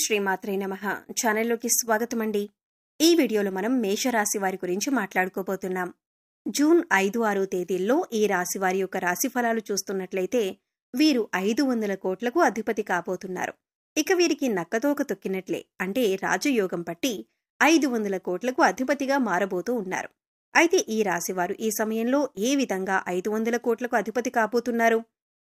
శ్రీమాత్రే నమః. ఛానల్లోకి స్వాగతం అండి. ఈ వీడియోలో మనం మేషరాశి వారి గురించి మాట్లాడుకోబోతున్నాం. జూన్ 5-6 తేదీల్లో ఈ రాశి వారి యొక్క రాశి ఫలాలు చూస్తున్నట్లయితే వీరు 500 కోట్లకు అధిపతి కాబోతున్నారు. ఇక వీరికి నక్కతోక తొక్కినట్లే, అంటే రాజయోగం పట్టి 500 కోట్లకు అధిపతిగా మారబోతూ ఉన్నారు. అయితే ఈ రాశివారు ఈ సమయంలో ఏ విధంగా 500 కోట్లకు అధిపతి కాబోతున్నారు,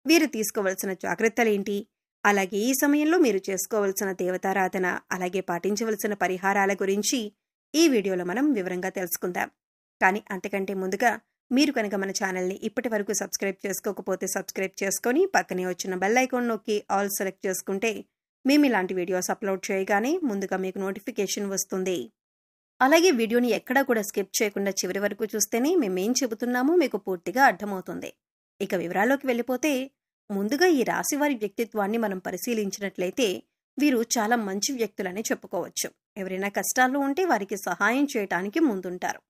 వీరు తీసుకోవలసిన జాగ్రత్తలేంటి, అలాగే ఈ సమయంలో మీరు చేసుకోవలసిన దేవతారాధన, అలాగే పాటించవలసిన పరిహారాల గురించి ఈ వీడియోలో మనం వివరంగా తెలుసుకుందాం. కానీ అంతకంటే ముందుగా మీరు కనుక మన ఛానల్ని ఇప్పటి వరకు సబ్స్క్రైబ్ చేసుకోకపోతే సబ్స్క్రైబ్ చేసుకొని పక్కనే వచ్చిన బెల్ ఐకాన్ నొక్కి ఆల్ సెలెక్ట్ చేసుకుంటే మేము ఇలాంటి వీడియోస్ అప్లోడ్ చేయగానే ముందుగా మీకు నోటిఫికేషన్ వస్తుంది. అలాగే వీడియోని ఎక్కడా కూడా స్కిప్ చేయకుండా చివరి వరకు చూస్తేనే మేమేం చెబుతున్నామో మీకు పూర్తిగా అర్థమవుతుంది. ఇక వివరాల్లోకి వెళ్ళిపోతే, ముందుగా ఈ రాశివారి వ్యక్తిత్వాన్ని మనం పరిశీలించినట్లయితే వీరు చాలా మంచి వ్యక్తులని చెప్పుకోవచ్చు. ఎవరైనా కష్టాల్లో ఉంటే వారికి సహాయం చేయటానికి ముందుంటారు.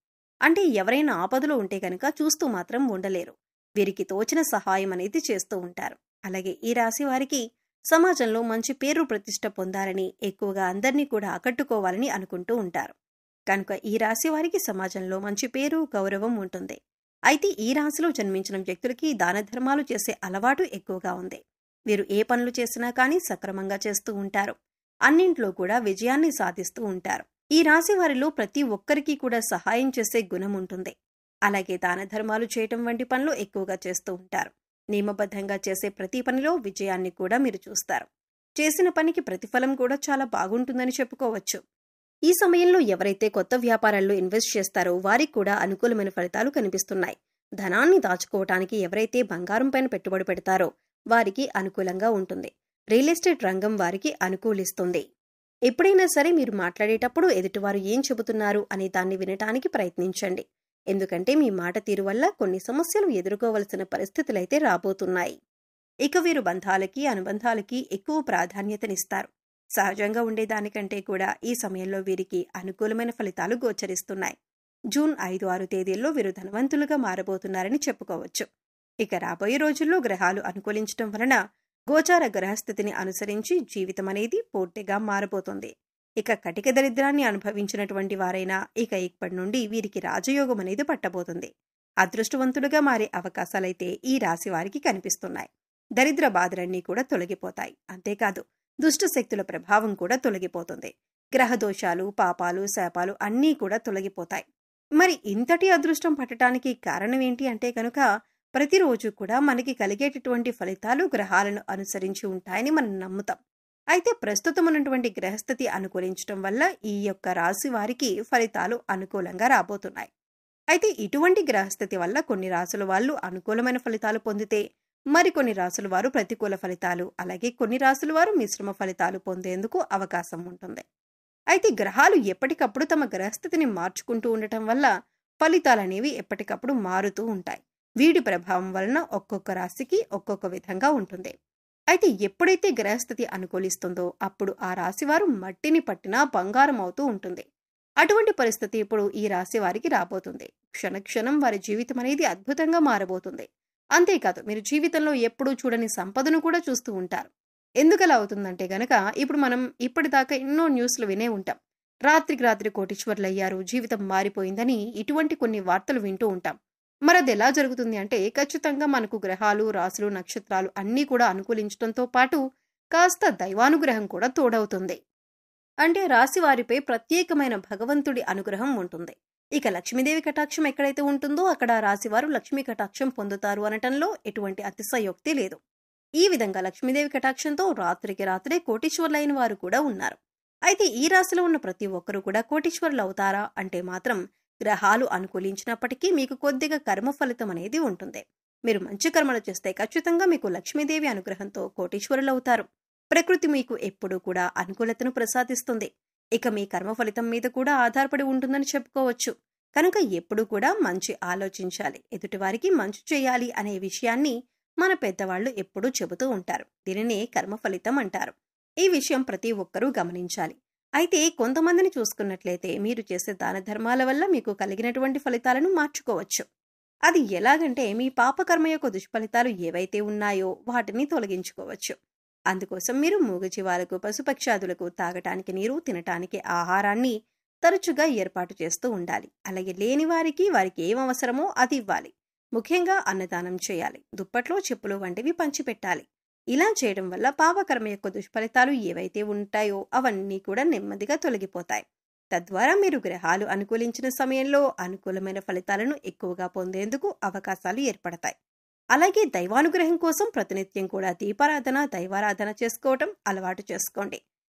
అంటే ఎవరైనా ఆపదలో ఉంటే కనుక చూస్తూ మాత్రం ఉండలేరు. వీరికి తోచిన సహాయం అనేది చేస్తూ ఉంటారు. అలాగే ఈ రాశి వారికి సమాజంలో మంచి పేరు ప్రతిష్ట పొందాలని, ఎక్కువగా అందరినీ కూడా ఆకట్టుకోవాలని అనుకుంటూ ఉంటారు. కనుక ఈ రాశి వారికి సమాజంలో మంచి పేరు, గౌరవం ఉంటుంది. అయితే ఈ రాశిలో జన్మించిన వ్యక్తులకి దాన ధర్మాలు చేసే అలవాటు ఎక్కువగా ఉంది. వీరు ఏ పనులు చేసినా కానీ సక్రమంగా చేస్తూ ఉంటారు. అన్నింట్లో కూడా విజయాన్ని సాధిస్తూ ఉంటారు. ఈ రాశి వారిలో ప్రతి ఒక్కరికి కూడా సహాయం చేసే గుణం ఉంటుంది. అలాగే దాన ధర్మాలు చేయటం వంటి పనులు ఎక్కువగా చేస్తూ ఉంటారు. నియమబద్ధంగా చేసే ప్రతి పనిలో విజయాన్ని కూడా మీరు చూస్తారు. చేసిన పనికి ప్రతిఫలం కూడా చాలా బాగుంటుందని చెప్పుకోవచ్చు. ఈ సమయంలో ఎవరైతే కొత్త వ్యాపారాల్లో ఇన్వెస్ట్ చేస్తారో వారికి కూడా అనుకూలమైన ఫలితాలు కనిపిస్తున్నాయి. ధనాన్ని దాచుకోవటానికి ఎవరైతే బంగారం పైన పెట్టుబడి పెడతారో వారికి అనుకూలంగా ఉంటుంది. రియల్ ఎస్టేట్ రంగం వారికి అనుకూలిస్తుంది. ఎప్పుడైనా సరే మీరు మాట్లాడేటప్పుడు ఎదుటివారు ఏం చెబుతున్నారు అనే దాన్ని వినటానికి ప్రయత్నించండి. ఎందుకంటే మీ మాట తీరు వల్ల కొన్ని సమస్యలు ఎదుర్కోవలసిన పరిస్థితులైతే రాబోతున్నాయి. ఇక వీరు బంధాలకి, అనుబంధాలకి ఎక్కువ ప్రాధాన్యతనిస్తారు. సహజంగా ఉండేదానికంటే కూడా ఈ సమయంలో వీరికి అనుకూలమైన ఫలితాలు గోచరిస్తున్నాయి. జూన్ 5-6 తేదీల్లో వీరు ధనవంతులుగా మారబోతున్నారని చెప్పుకోవచ్చు. ఇక రాబోయే రోజుల్లో గ్రహాలు అనుకూలించడం వలన గోచార గ్రహస్థితిని అనుసరించి జీవితం అనేది పూర్తిగా మారబోతుంది. ఇక కటిక దరిద్రాన్ని అనుభవించినటువంటి వారైనా ఇక ఇప్పటి నుండి వీరికి రాజయోగం అనేది పట్టబోతుంది. అదృష్టవంతులుగా మారే అవకాశాలైతే ఈ రాశి వారికి కనిపిస్తున్నాయి. దరిద్ర బాధలన్నీ కూడా తొలగిపోతాయి. అంతేకాదు దుష్ట శక్తుల ప్రభావం కూడా తొలగిపోతుంది. గ్రహదోషాలు, పాపాలు, శాపాలు అన్నీ కూడా తొలగిపోతాయి. మరి ఇంతటి అదృష్టం పట్టడానికి కారణం ఏంటి అంటే కనుక ప్రతిరోజు కూడా మనకి కలిగేటటువంటి ఫలితాలు గ్రహాలను అనుసరించి ఉంటాయని మనం నమ్ముతాం. అయితే ప్రస్తుతం ఉన్నటువంటి గ్రహస్థితి అనుకూలించడం వల్ల ఈ యొక్క రాశి వారికి ఫలితాలు అనుకూలంగా రాబోతున్నాయి. అయితే ఇటువంటి గ్రహస్థితి వల్ల కొన్ని రాశుల వాళ్ళు అనుకూలమైన ఫలితాలు పొందితే మరికొన్ని రాశుల వారు ప్రతికూల ఫలితాలు, అలాగే కొన్ని రాశుల వారు మిశ్రమ ఫలితాలు పొందేందుకు అవకాశం ఉంటుంది. అయితే గ్రహాలు ఎప్పటికప్పుడు తమ గ్రహస్థితిని మార్చుకుంటూ ఉండటం వల్ల ఫలితాలనేవి ఎప్పటికప్పుడు మారుతూ ఉంటాయి. వీడి ప్రభావం వలన ఒక్కొక్క రాశికి ఒక్కొక్క విధంగా ఉంటుంది. అయితే ఎప్పుడైతే గ్రహస్థితి అనుకూలిస్తుందో అప్పుడు ఆ రాశివారు మట్టిని పట్టినా బంగారం అవుతూ ఉంటుంది. అటువంటి పరిస్థితి ఇప్పుడు ఈ రాశి వారికి రాబోతుంది. క్షణక్షణం వారి జీవితం అనేది అద్భుతంగా మారబోతుంది. అంతేకాదు మీరు జీవితంలో ఎప్పుడూ చూడని సంపదను కూడా చూస్తూ ఉంటారు. ఎందుకలా అవుతుందంటే గనక ఇప్పుడు మనం ఇప్పటిదాకా ఎన్నో న్యూస్లు వినే ఉంటాం. రాత్రికి రాత్రి కోటీశ్వర్లయ్యారు, జీవితం మారిపోయిందని ఇటువంటి కొన్ని వార్తలు వింటూ ఉంటాం. మరి అది ఎలా జరుగుతుంది అంటే ఖచ్చితంగా మనకు గ్రహాలు, రాశులు, నక్షత్రాలు అన్నీ కూడా అనుకూలించడంతో పాటు కాస్త దైవానుగ్రహం కూడా తోడవుతుంది. అంటే రాశి వారిపై ప్రత్యేకమైన భగవంతుడి అనుగ్రహం ఉంటుంది. ఇక లక్ష్మీదేవి కటాక్షం ఎక్కడైతే ఉంటుందో అక్కడ రాశివారు లక్ష్మీ కటాక్షం పొందుతారు అనటంలో ఎటువంటి అతిశయోక్తి లేదు. ఈ విధంగా లక్ష్మీదేవి కటాక్షంతో రాత్రికి రాత్రే కోటీశ్వర్లైన వారు కూడా ఉన్నారు. అయితే ఈ రాశిలో ఉన్న ప్రతి ఒక్కరూ కూడా కోటీశ్వర్లు అవుతారా అంటే మాత్రం గ్రహాలు అనుకూలించినప్పటికీ మీకు కొద్దిగా కర్మ ఫలితం అనేది ఉంటుంది. మీరు మంచి కర్మలు చేస్తే ఖచ్చితంగా మీకు లక్ష్మీదేవి అనుగ్రహంతో కోటీశ్వరులు అవుతారు. ప్రకృతి మీకు ఎప్పుడూ కూడా అనుకూలతను ప్రసాదిస్తుంది. ఇక మీ కర్మ ఫలితం మీద కూడా ఆధారపడి ఉంటుందని చెప్పుకోవచ్చు. కనుక ఎప్పుడూ కూడా మంచి ఆలోచించాలి, ఎదుటివారికి మంచి చేయాలి అనే విషయాన్ని మన పెద్దవాళ్లు ఎప్పుడూ చెబుతూ ఉంటారు. దీనినే కర్మ ఫలితం అంటారు. ఈ విషయం ప్రతి ఒక్కరూ గమనించాలి. అయితే కొంతమందిని చూసుకున్నట్లయితే మీరు చేసే దాన ధర్మాల వల్ల మీకు కలిగినటువంటి ఫలితాలను మార్చుకోవచ్చు. అది ఎలాగంటే మీ పాపకర్మ యొక్క దుష్ఫలితాలు ఏవైతే ఉన్నాయో వాటిని తొలగించుకోవచ్చు. అందుకోసం మీరు మూగజీవాలకు పశుపక్షాదులకు తాగటానికి నీరు తినటానికి ఆహారాన్ని తరచుగా ఏర్పాటు చేస్తూ ఉండాలి. అలాగే లేని వారికి ఏం అవసరమో అది ఇవ్వాలి. ముఖ్యంగా అన్నదానం చేయాలి. దుప్పట్లో చెప్పులు వంటివి పంచిపెట్టాలి. ఇలా చేయడం వల్ల పాపకర్మ యొక్క దుష్ఫలితాలు ఏవైతే ఉంటాయో అవన్నీ కూడా నెమ్మదిగా తొలగిపోతాయి. తద్వారా మీరు గ్రహాలు అనుకూలించిన సమయంలో అనుకూలమైన ఫలితాలను ఎక్కువగా పొందేందుకు అవకాశాలు ఏర్పడతాయి. అలాగే దైవానుగ్రహం కోసం ప్రతినిత్యం కూడా దీపారాధన దైవారాధన చేసుకోవటం అలవాటు చేసుకోండి.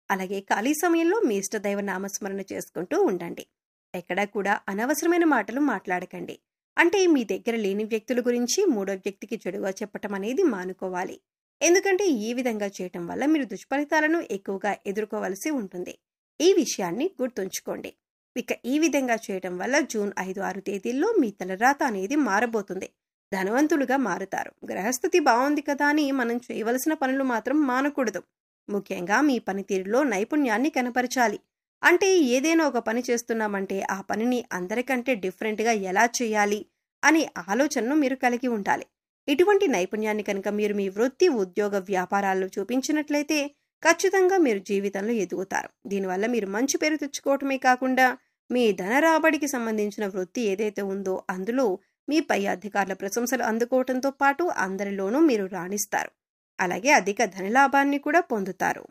అలాగే ఖాళీ సమయంలో మీ ఇష్టదైవ నామస్మరణ చేసుకుంటూ ఉండండి. ఎక్కడా కూడా అనవసరమైన మాటలు మాట్లాడకండి. అంటే మీ దగ్గర లేని వ్యక్తుల గురించి మూడో వ్యక్తికి చెడుగా చెప్పటం అనేది మానుకోవాలి. ఎందుకంటే ఈ విధంగా చేయటం వల్ల మీరు దుష్ఫలితాలను ఎక్కువగా ఎదుర్కోవలసి ఉంటుంది. ఈ విషయాన్ని గుర్తుంచుకోండి. ఇక ఈ విధంగా చేయటం వల్ల జూన్ 5, 6 తేదీల్లో మీ తలరాత అనేది మారబోతుంది. ధనవంతులుగా మారుతారు. గ్రహస్థితి బాగుంది కదా అని మనం చేయవలసిన పనులు మాత్రం మానకూడదు. ముఖ్యంగా మీ పనితీరులో నైపుణ్యాన్ని కనపరచాలి. అంటే ఏదైనా ఒక పని చేస్తున్నామంటే ఆ పనిని అందరికంటే డిఫరెంట్గా ఎలా చేయాలి అనే ఆలోచనను మీరు కలిగి ఉండాలి. ఇటువంటి నైపుణ్యాన్ని కనుక మీరు మీ వృత్తి ఉద్యోగ వ్యాపారాల్లో చూపించినట్లయితే ఖచ్చితంగా మీరు జీవితంలో ఎదుగుతారు. దీనివల్ల మీరు మంచి పేరు తెచ్చుకోవటమే కాకుండా మీ ధన రాబడికి సంబంధించిన వృత్తి ఏదైతే ఉందో అందులో మీ పై అధికారుల ప్రశంసలు అందుకోవటంతో పాటు అందరిలోనూ మీరు రాణిస్తారు. అలాగే అధిక ధనలాభాన్ని కూడా పొందుతారు.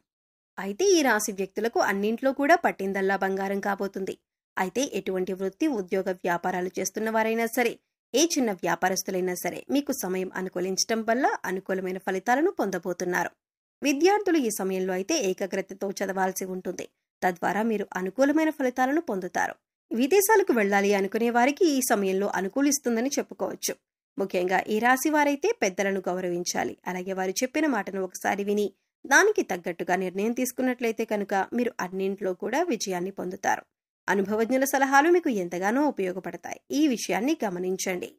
అయితే ఈ రాశి వ్యక్తులకు అన్నింట్లో కూడా పట్టిందల్లా బంగారం కాబోతుంది. అయితే ఎటువంటి వృత్తి ఉద్యోగ వ్యాపారాలు చేస్తున్న వారైనా సరే, ఏ చిన్న వ్యాపారస్తులైనా సరే మీకు సమయం అనుకూలించటం వల్ల అనుకూలమైన ఫలితాలను పొందబోతున్నారు. విద్యార్థులు ఈ సమయంలో అయితే ఏకాగ్రతతో చదవాల్సి ఉంటుంది. తద్వారా మీరు అనుకూలమైన ఫలితాలను పొందుతారు. విదేశాలకు వెళ్ళాలి అనుకునే వారికి ఈ సమయంలో అనుకూలిస్తుందని చెప్పుకోవచ్చు. ముఖ్యంగా ఈ రాశి వారైతే పెద్దలను గౌరవించాలి. అలాగే వారు చెప్పిన మాటను ఒకసారి విని దానికి తగ్గట్టుగా నిర్ణయం తీసుకున్నట్లయితే కనుక మీరు అన్నింట్లో కూడా విజయాన్ని పొందుతారు. అనుభవజ్ఞుల సలహాలు మీకు ఎంతగానో ఉపయోగపడతాయి. ఈ విషయాన్ని గమనించండి.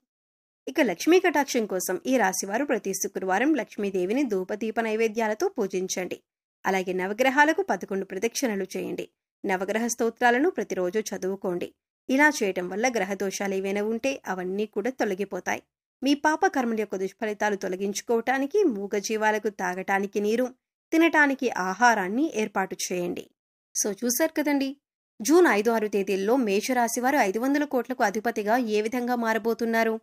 ఇక లక్ష్మీ కటాక్షం కోసం ఈ రాశివారు ప్రతి శుక్రవారం లక్ష్మీదేవిని ధూపదీప నైవేద్యాలతో పూజించండి. అలాగే నవగ్రహాలకు 11 ప్రదక్షిణలు చేయండి. నవగ్రహ స్తోత్రాలను ప్రతిరోజు చదువుకోండి. ఇలా చేయటం వల్ల గ్రహ దోషాలు ఏవైనా ఉంటే అవన్నీ కూడా తొలగిపోతాయి. మీ పాప కర్మల యొక్క దుష్ఫలితాలు తొలగించుకోవటానికి మూగజీవాలకు తాగటానికి నీరు, తినటానికి ఆహారాన్ని ఏర్పాటు చేయండి. సో చూశారు కదండి, జూన్ 5, 6 తేదీల్లో మేషరాశి వారు 500 కోట్లకు అధిపతిగా ఏ విధంగా మారబోతున్నారు.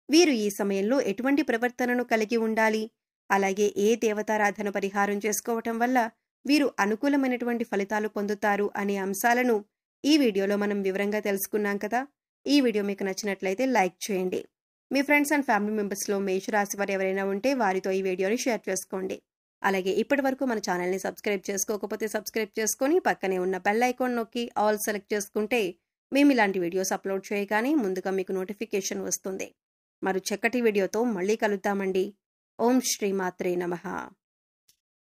వీరు ఈ సమయంలో ఎటువంటి ప్రవర్తనను కలిగి ఉండాలి, అలాగే ఏ దేవతారాధన పరిహారం చేసుకోవటం వల్ల వీరు అనుకూలమైనటువంటి ఫలితాలు పొందుతారు అనే అంశాలను ఈ వీడియోలో మనం వివరంగా తెలుసుకున్నాం కదా. ఈ వీడియో మీకు నచ్చినట్లయితే లైక్ చేయండి. మీ ఫ్రెండ్స్ అండ్ ఫ్యామిలీ మెంబర్స్లో మేషరాశి వారు ఎవరైనా ఉంటే వారితో ఈ వీడియోని షేర్ చేసుకోండి. అలాగే ఇప్పటి వరకు మన ఛానల్ని సబ్స్క్రైబ్ చేసుకోకపోతే సబ్స్క్రైబ్ చేసుకొని పక్కనే ఉన్న బెల్ ఐకాన్ నొక్కి ఆల్ సెలెక్ట్ చేసుకుంటే మేము ఇలాంటి వీడియోస్ అప్లోడ్ చేయగానే ముందుగా మీకు నోటిఫికేషన్ వస్తుంది. మరో చక్కటి వీడియోతో మళ్ళీ కలుద్దామండి. ఓం శ్రీ మాత్రే నమః.